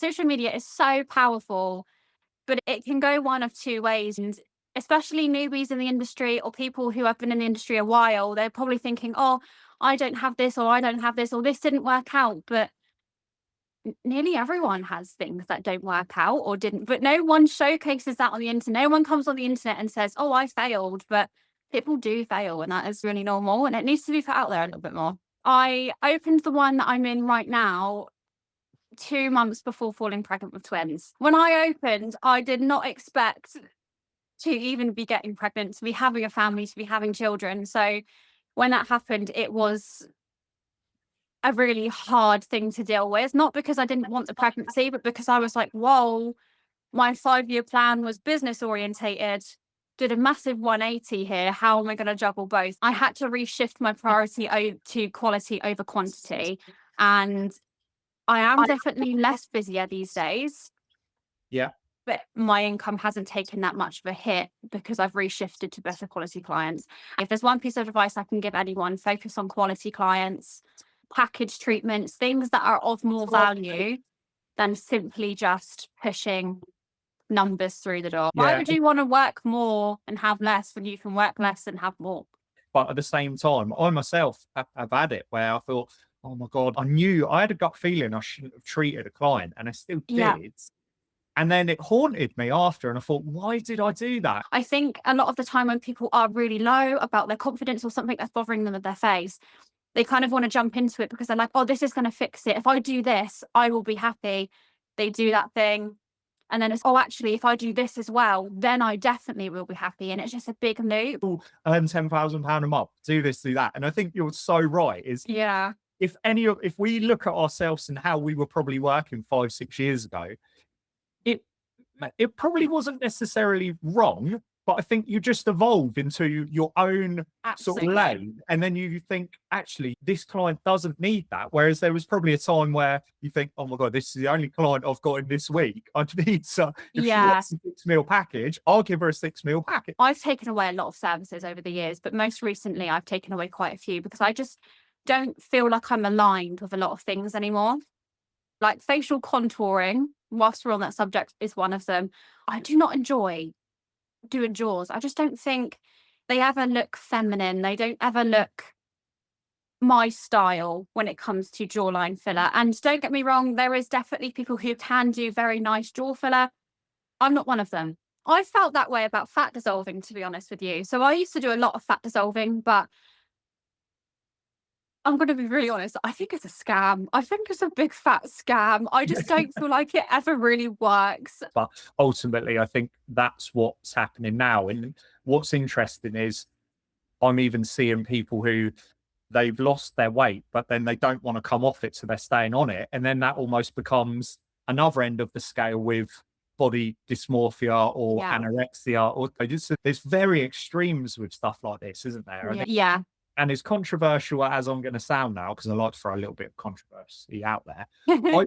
Social media is so powerful, but it can go one of two ways. And especially newbies in the industry or people who have been in the industry a while, they're probably thinking, oh, I don't have this, or I don't have this, or this didn't work out. But nearly everyone has things that don't work out or didn't. But no one showcases that on the internet. No one comes on the internet and says, oh, I failed. But people do fail, and that is really normal. And it needs to be put out there a little bit more. I opened the one that I'm in right now 2 months before falling pregnant with twins. When I opened, I did not expect to even be getting pregnant, to be having a family, to be having children. So when that happened, it was a really hard thing to deal with, not because I didn't want the pregnancy, but because I was like, whoa, my 5-year plan was business orientated, did a massive 180 here. How am I going to juggle both? I had to reshift my priority to quality over quantity. And I am definitely less busier these days. Yeah. But my income hasn't taken that much of a hit because I've reshifted to better quality clients. If there's one piece of advice I can give anyone, focus on quality clients, package treatments, things that are of more value than simply just pushing numbers through the door. Why Yeah. would you want to work more and have less when you can work less and have more? But at the same time, I myself have had it where I thought, oh my God, I had a gut feeling I shouldn't have treated a client, and I still Yeah. did. And then it haunted me after, and I thought, why did I do that? I think a lot of the time when people are really low about their confidence or something that's bothering them at their face, they kind of want to jump into it because they're like, oh, this is going to fix it. If I do this, I will be happy. They do that thing. And then it's, oh, actually, if I do this as well, then I definitely will be happy. And it's just a big loop. Earn £10,000 a month, do this, do that. And I think you're so right. Yeah. If we look at ourselves and how we were probably working 5-6 years ago, it probably wasn't necessarily wrong, but I think you just evolve into your own sort of lane. And then you think, actually, this client doesn't need that. Whereas there was probably a time where you think, oh my God, this is the only client I've got in this week. I need to, if she wants a 6 meal package, I'll give her a 6 meal package. I've taken away a lot of services over the years, but most recently I've taken away quite a few because I just don't feel like I'm aligned with a lot of things anymore. Like facial contouring, whilst we're on that subject, is one of them. I do not enjoy doing jaws. I just don't think they ever look feminine. They don't ever look my style when it comes to jawline filler. And don't get me wrong, there is definitely people who can do very nice jaw filler. I'm not one of them. I felt that way about fat dissolving, to be honest with you. So I used to do a lot of fat dissolving, but I'm going to be really honest. I think it's a scam. I think it's a big fat scam. I just don't feel like it ever really works. But ultimately, I think that's what's happening now. And what's interesting is I'm even seeing people who they've lost their weight, but then they don't want to come off it. So they're staying on it. And then that almost becomes another end of the scale with body dysmorphia or anorexia. Or there's very extremes with stuff like this, isn't there? Yeah. And as controversial as I'm going to sound now, because I like to throw a little bit of controversy out there.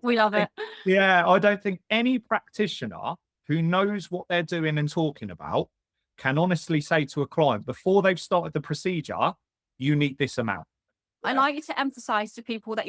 We love it. Yeah, I don't think any practitioner who knows what they're doing and talking about can honestly say to a client before they've started the procedure, you need this amount. I like to emphasize to people that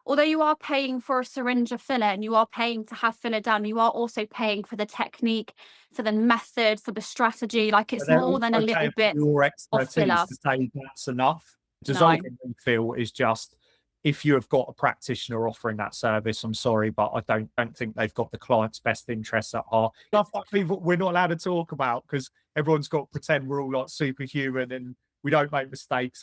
although you are paying for a syringe of filler and you are paying to have filler done, you are also paying for the technique, for the method, for the strategy. Like it's more than a little bit your of filler. expertise to say that's enough. Dissolving feel is just, if you have got a practitioner offering that service, I'm sorry, but I don't think they've got the client's best interests at heart. Stuff like people we're not allowed to talk about because everyone's got to pretend we're all like superhuman and we don't make mistakes.